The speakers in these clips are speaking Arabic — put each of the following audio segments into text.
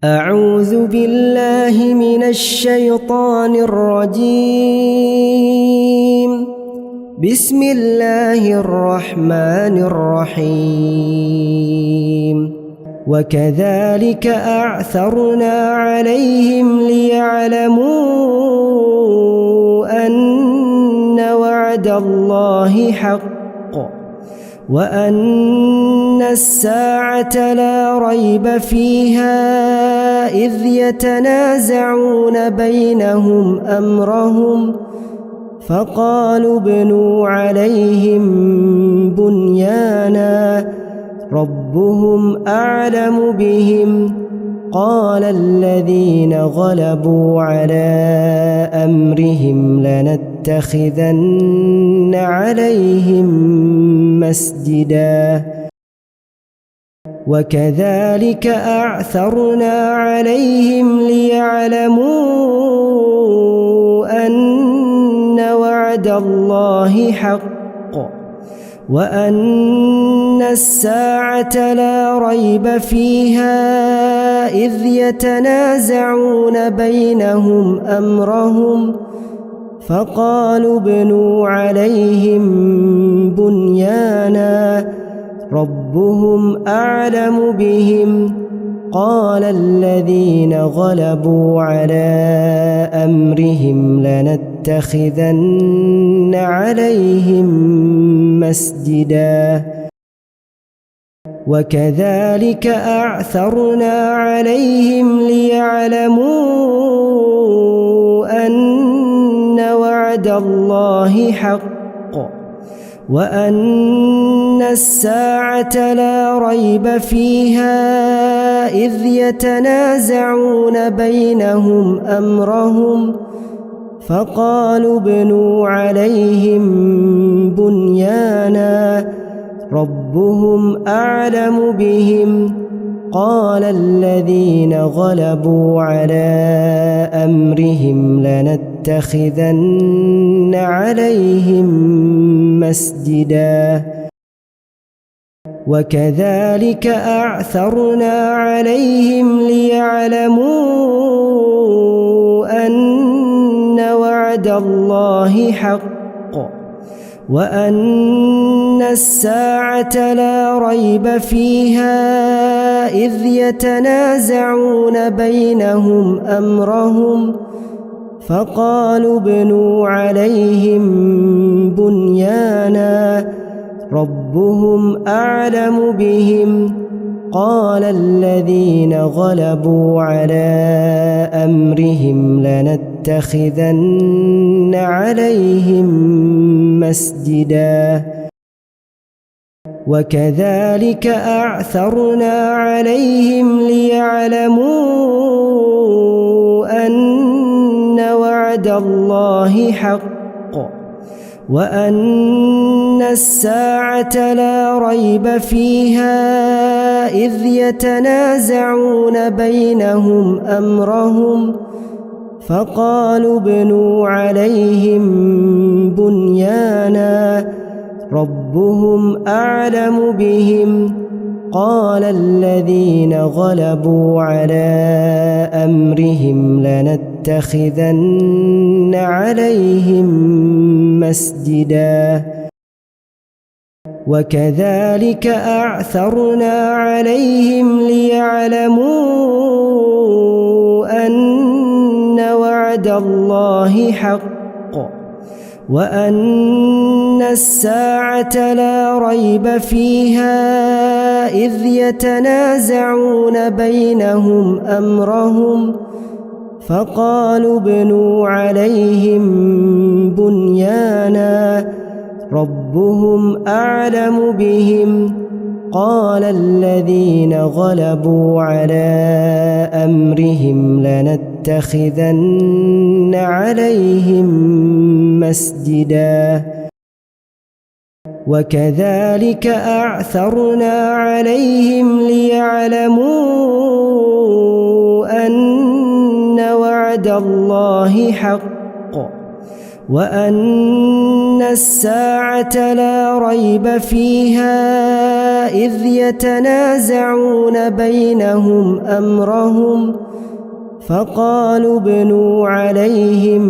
أعوذ بالله من الشيطان الرجيم. بسم الله الرحمن الرحيم. وكذلك أعثرنا عليهم ليعلموا أن وعد الله حق وأن الساعة لا ريب فيها إذ يتنازعون بينهم أمرهم فقالوا ابنوا عليهم بنيانا ربهم أعلم بهم قال الذين غلبوا على أمرهم لنتخذن عليهم مسجدا وكذلك أعثرنا عليهم ليعلموا أن وعد الله حق وأن الساعة لا ريب فيها إذ يتنازعون بينهم أمرهم فقالوا ابنوا عليهم بنيانا ربهم أعلم بهم قال الذين غلبوا على أمرهم لنتخذن عليهم مسجدا وكذلك أعثرنا عليهم ليعلموا أن وعد الله حق وأن الساعة لا ريب فيها إذ يتنازعون بينهم أمرهم فقالوا ابنوا عليهم بنيانا ربهم أعلم بهم قال الذين غلبوا على أمرهم لنتخذن عليهم مسجدا وكذلك أعثرنا عليهم ليعلموا أن وعد الله حق وأن الساعة لا ريب فيها إذ يتنازعون بينهم أمرهم فقالوا ابنوا عليهم بنيانا ربهم أعلم بهم قال الذين غلبوا على أمرهم لنتخذن عليهم مسجدا وكذلك أعثرنا عليهم ليعلموا أن وعد الله حق وأن الساعة لا ريب فيها إذ يتنازعون بينهم أمرهم فقالوا ابنوا عليهم بنيانا ربهم أعلم بهم قال الذين غلبوا على أمرهم لنتخذن عليهم مسجدا وكذلك أعثرنا عليهم ليعلموا أن وعد الله حق وأن الساعة لا ريب فيها إذ يتنازعون بينهم أمرهم فقالوا ابنوا عليهم بنيانا ربهم أعلم بهم قال الذين غلبوا على أمرهم لنتخذن عليهم مسجدا وكذلك أعثرنا عليهم ليعلموا أن وعد الله حق وأن الساعة لا ريب فيها إذ يتنازعون بينهم أمرهم فقالوا ابنوا عليهم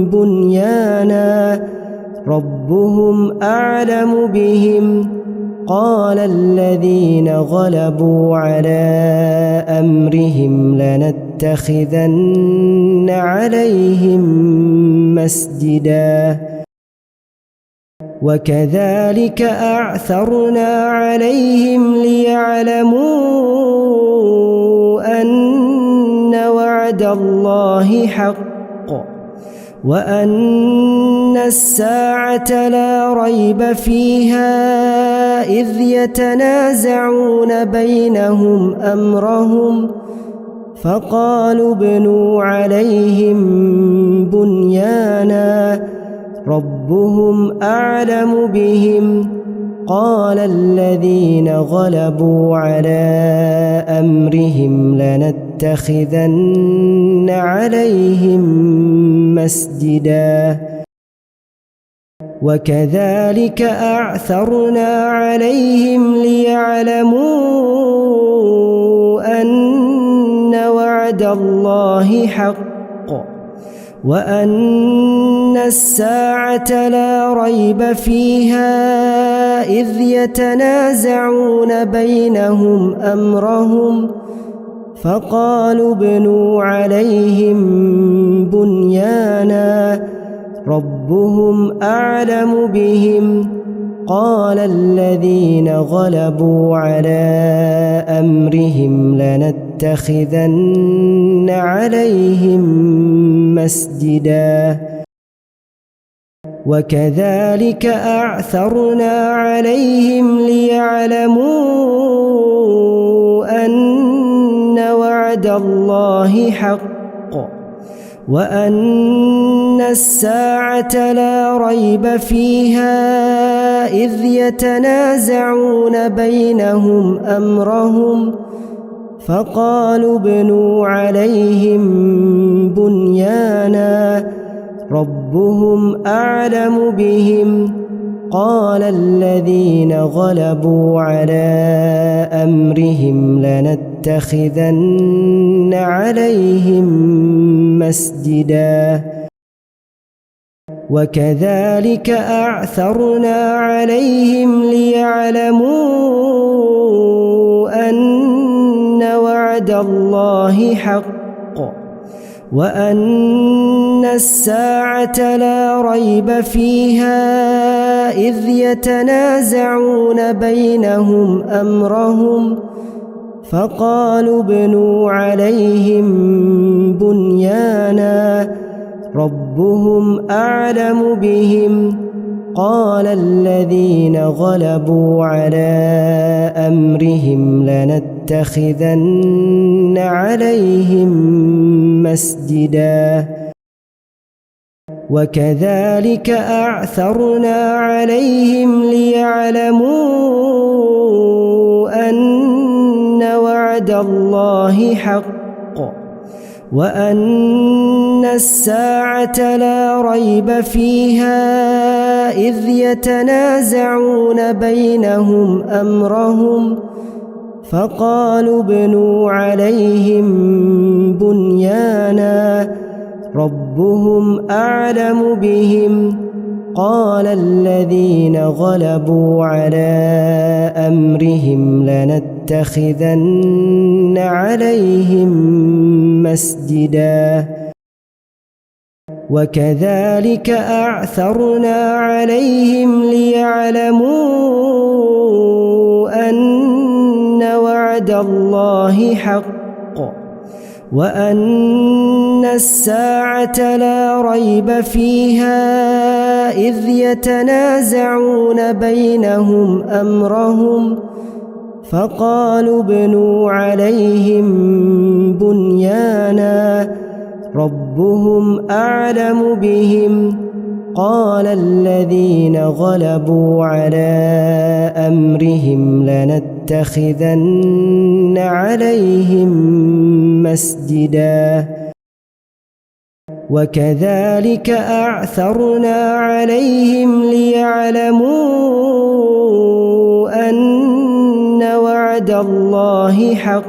بنيانا ربهم أعلم بهم قال الذين غلبوا على أمرهم لنتخذن عليهم مسجدا وكذلك أعثرنا عليهم ليعلموا أن وعد الله حق وأن الساعة لا ريب فيها إذ يتنازعون بينهم أمرهم فقالوا ابنوا عليهم بنيانا ربهم أعلم بهم قال الذين غلبوا على أمرهم لنتخذن عليهم مسجدا وكذلك أعثرنا عليهم ليعلموا أن وعد الله حق وأن الساعة لا ريب فيها إذ يتنازعون بينهم أمرهم فقالوا ابنوا عليهم بنيانا ربهم أعلم بهم قال الذين غلبوا على أمرهم لنتخذن عليهم مسجدا وكذلك أعثرنا عليهم ليعلموا أن وعد الله حق وأن الساعة لا ريب فيها إذ يتنازعون بينهم أمرهم فقالوا ابنوا عليهم بنيانا ربهم أعلم بهم قال الذين غلبوا على أمرهم لنتخذن عليهم مسجدا وكذلك أعثرنا عليهم ليعلموا أن وعد الله حق وأن الساعة لا ريب فيها إذ يتنازعون بينهم أمرهم فقالوا ابنوا عليهم بنيانا ربهم أعلم بهم قال الذين غلبوا على أمرهم لنتخذن عليهم مسجدا وكذلك أعثرنا عليهم ليعلموا أن وعد الله حق وأن الساعة لا ريب فيها إذ يتنازعون بينهم أمرهم فقالوا ابنوا عليهم بنيانا ربهم أعلم بهم قال الذين غلبوا على أمرهم لنتخذن عليهم مسجدا وكذلك أعثرنا عليهم ليعلموا أن وعد الله حق وأن الساعة لا ريب فيها إذ يتنازعون بينهم أمرهم فقالوا ابنوا عليهم بنيانا ربهم أعلم بهم قال الذين غلبوا على أمرهم لنتخذن عليهم مسجدا وكذلك أعثرنا عليهم ليعلموا أن وعد الله حق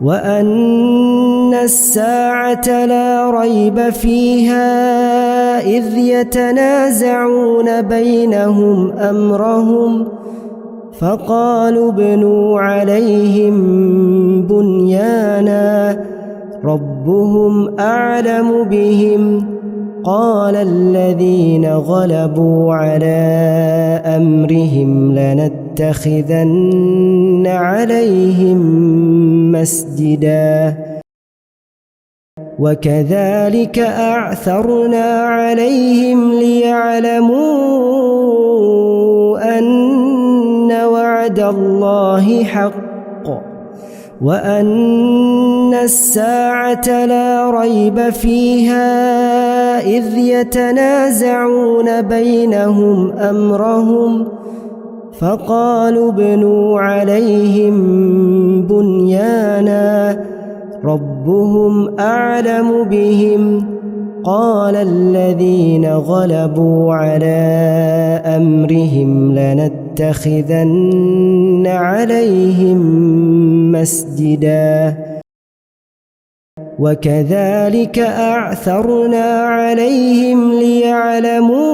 وأن الساعة لا ريب فيها إذ يتنازعون بينهم أمرهم فقالوا ابنوا عليهم بنيانا ربهم أعلم بهم قال الذين غلبوا على أمرهم لنتخذن عليهم مسجدا وكذلك أعثرنا عليهم ليعلموا أن وعد الله حق وأن الساعة لا ريب فيها إذ يتنازعون بينهم أمرهم فقالوا ابنوا عليهم بنيانا ربهم أعلم بهم قال الذين غلبوا على أمرهم لنتخذن عليهم مسجدا وكذلك أعثرنا عليهم ليعلموا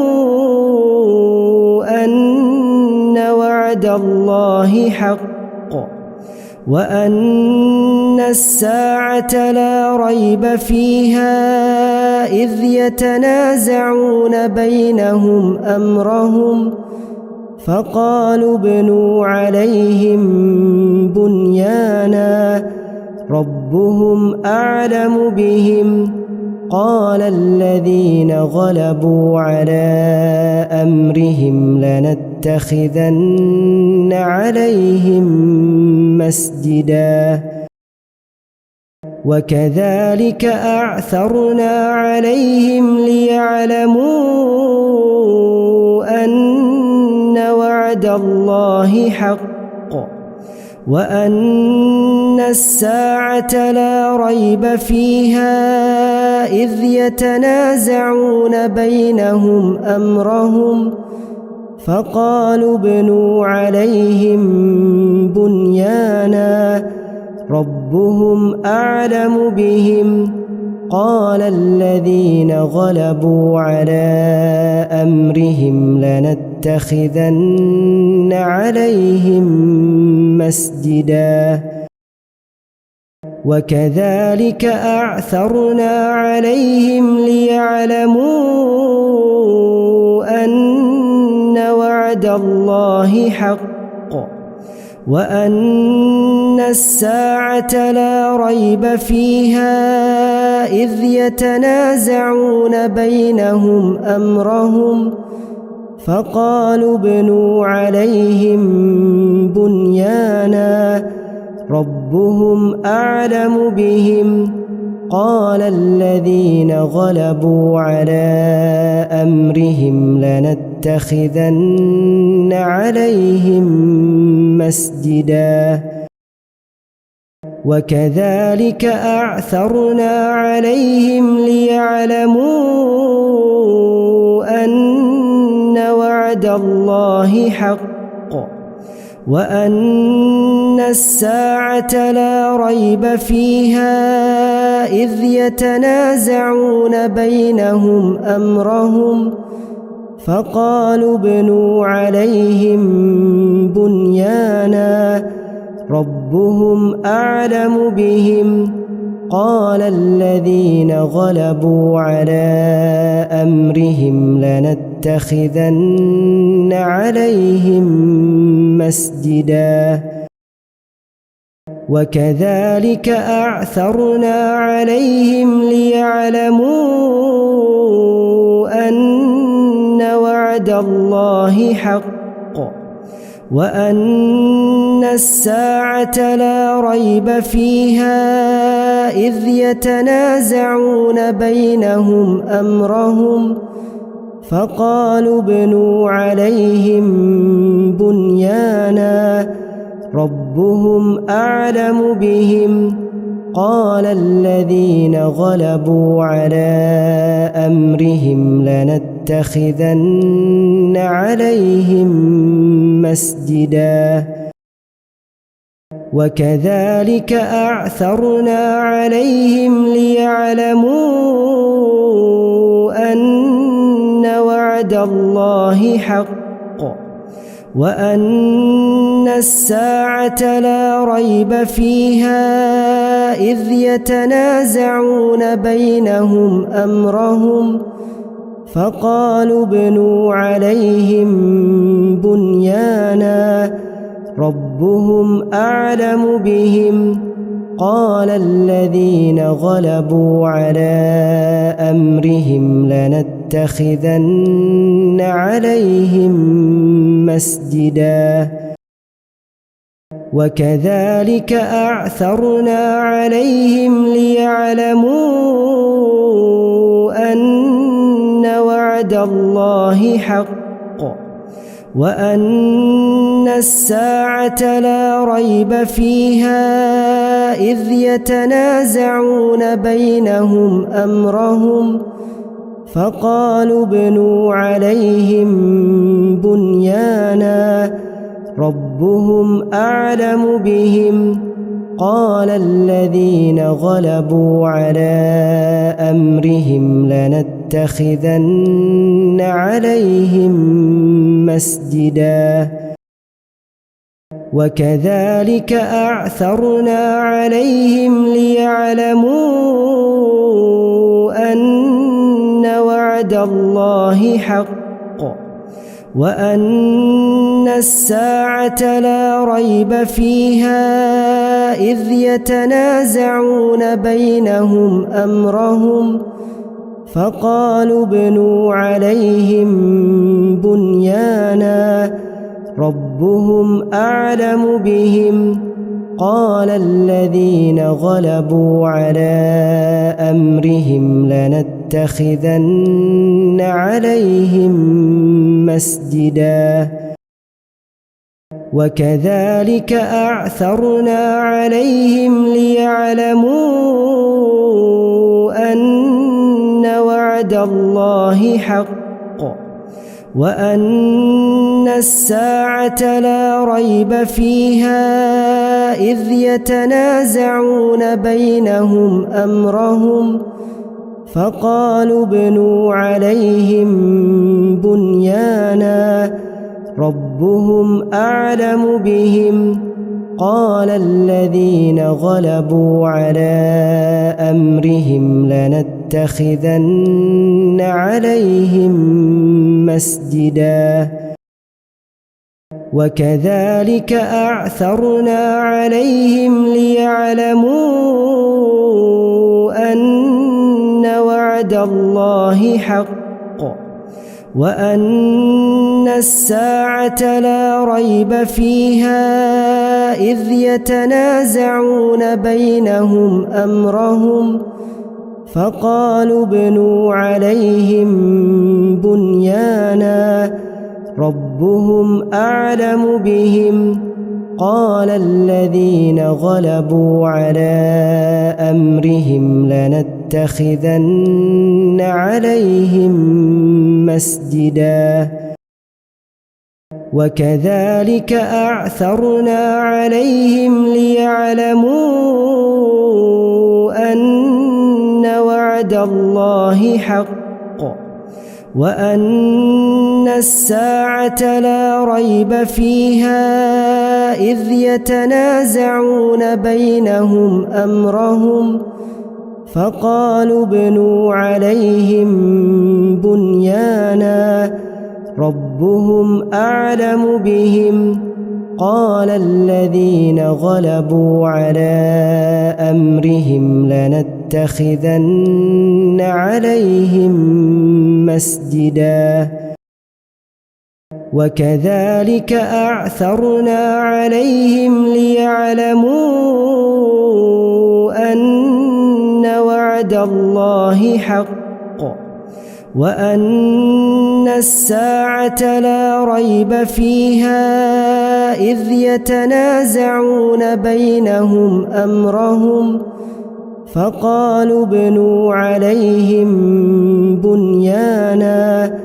أن وعد الله حق وأن الساعة لا ريب فيها إذ يتنازعون بينهم أمرهم فقالوا ابنوا عليهم بنيانا ربهم أعلم بهم قال الذين غلبوا على أمرهم لنتخذن عليهم مسجدا وكذلك أعثرنا عليهم ليعلموا أن وعد الله حق وأن الساعة لا ريب فيها إذ يتنازعون بينهم أمرهم فقالوا ابنوا عليهم بنيانا ربهم أعلم بهم قال الذين غلبوا على أمرهم لنتخذن عليهم مسجدا وكذلك أعثرنا عليهم ليعلموا أن وعد الله حق وأن الساعة لا ريب فيها إذ يتنازعون بينهم أمرهم فقالوا ابنوا عليهم بنيانا ربهم أعلم بهم قال الذين غلبوا على أمرهم لنتخذن عليهم مسجدا وكذلك أعثرنا عليهم ليعلموا أن وعد الله حق وأن الساعة لا ريب فيها إذ يتنازعون بينهم أمرهم فقالوا ابنوا عليهم بنيانا ربهم أعلم بهم قال الذين غلبوا على أمرهم لنتخذن عليهم مسجدا وكذلك أعثرنا عليهم ليعلموا أن وعد الله حق وأن الساعة لا ريب فيها إذ يتنازعون بينهم أمرهم فقالوا ابنوا عليهم بنيانا ربهم أعلم بهم قال الذين غلبوا على أمرهم لنتخذن عليهم مسجدا وكذلك أعثرنا عليهم ليعلموا أن وعد الله حق وأن الساعة لا ريب فيها إذ يتنازعون بينهم أمرهم فقالوا ابنوا عليهم بنيانا ربهم أعلم بهم قال الذين غلبوا على أمرهم لنتخذن عليهم مسجدا وكذلك أعثرنا عليهم ليعلموا أن وعد الله حق وأن الساعة لا ريب فيها إذ يتنازعون بينهم أمرهم فقالوا ابنوا عليهم بنيانا ربهم أعلم بهم قال الذين غلبوا على أمرهم لنتخذن عليهم مسجدا وكذلك أعثرنا عليهم ليعلموا أن وعد الله حق وأن الساعة لا ريب فيها إذ يتنازعون بينهم أمرهم فقالوا ابنوا عليهم بنيانا ربهم أعلم بهم قال الذين غلبوا على أمرهم لنتخذن عليهم مسجدا وكذلك أعثرنا عليهم ليعلموا أن وعد الله حق وأن الساعة لا ريب فيها إذ يتنازعون بينهم أمرهم فقالوا ابنوا عليهم بنيانا ربهم أعلم بهم قال الذين غلبوا على أمرهم لنتخذن عليهم مسجدا وكذلك أعثرنا عليهم ليعلموا أن وعد الله حق وأن الساعة لا ريب فيها إذ يتنازعون بينهم أمرهم فقالوا ابنوا عليهم بنيانا ربهم أعلم بهم قال الذين غلبوا على أمرهم لنتخذن عليهم مسجدا وكذلك أعثرنا عليهم ليعلموا أن وعد الله حق وأن الساعة لا ريب فيها إذ يتنازعون بينهم أمرهم فقالوا ابنوا عليهم بنيانا ربهم أعلم بهم قال الذين غلبوا على أمرهم لنتخذن عليهم مسجدا وكذلك أعثرنا عليهم ليعلموا أن وعد الله حق وأن الساعة لا ريب فيها إذ يتنازعون بينهم أمرهم فقالوا ابنوا عليهم بنيانا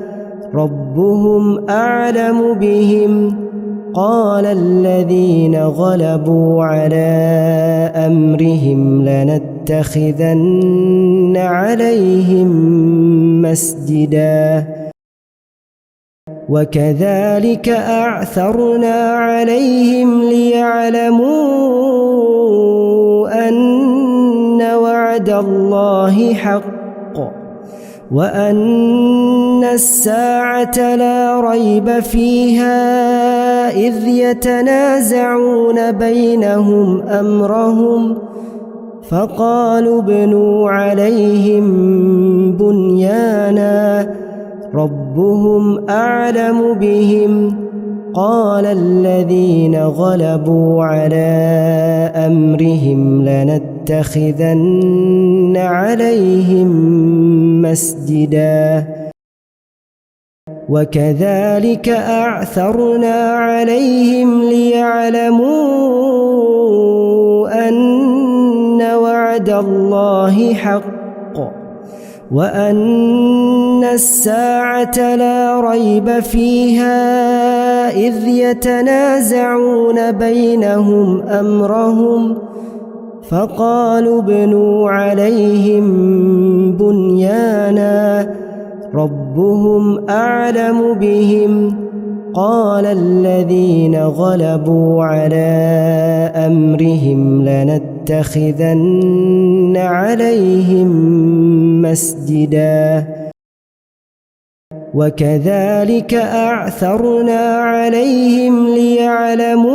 ربهم أعلم بهم قال الذين غلبوا على أمرهم لنتخذن عليهم مسجدا وكذلك أعثرنا عليهم ليعلموا أن وعد الله حق وأن الساعة لا ريب فيها إذ يتنازعون بينهم أمرهم فقالوا ابنوا عليهم بنيانا ربهم أعلم بهم قال الذين غلبوا على أمرهم لنتخذن عليهم مسجدا وكذلك أعثرنا عليهم ليعلموا أن وعد الله حق وأن الساعة لا ريب فيها إذ يتنازعون بينهم أمرهم فقالوا ابنوا عليهم بنيانا ربهم أعلم بهم قال الذين غلبوا على أمرهم لنتخذن عليهم مسجدا وكذلك أعثرنا عليهم ليعلموا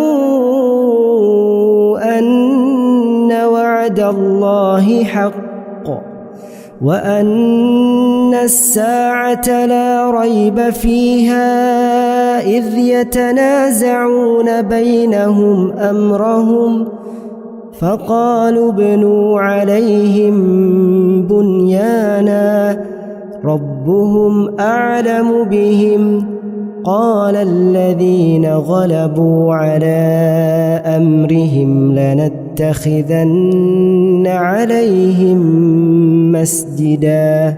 أن وعد الله حق وأن الساعة لا ريب فيها إذ يتنازعون بينهم أمرهم فقالوا ابنوا عليهم بنيانا ربهم أعلم بهم قال الذين غلبوا على أمرهم لنتخذن عليهم مسجدا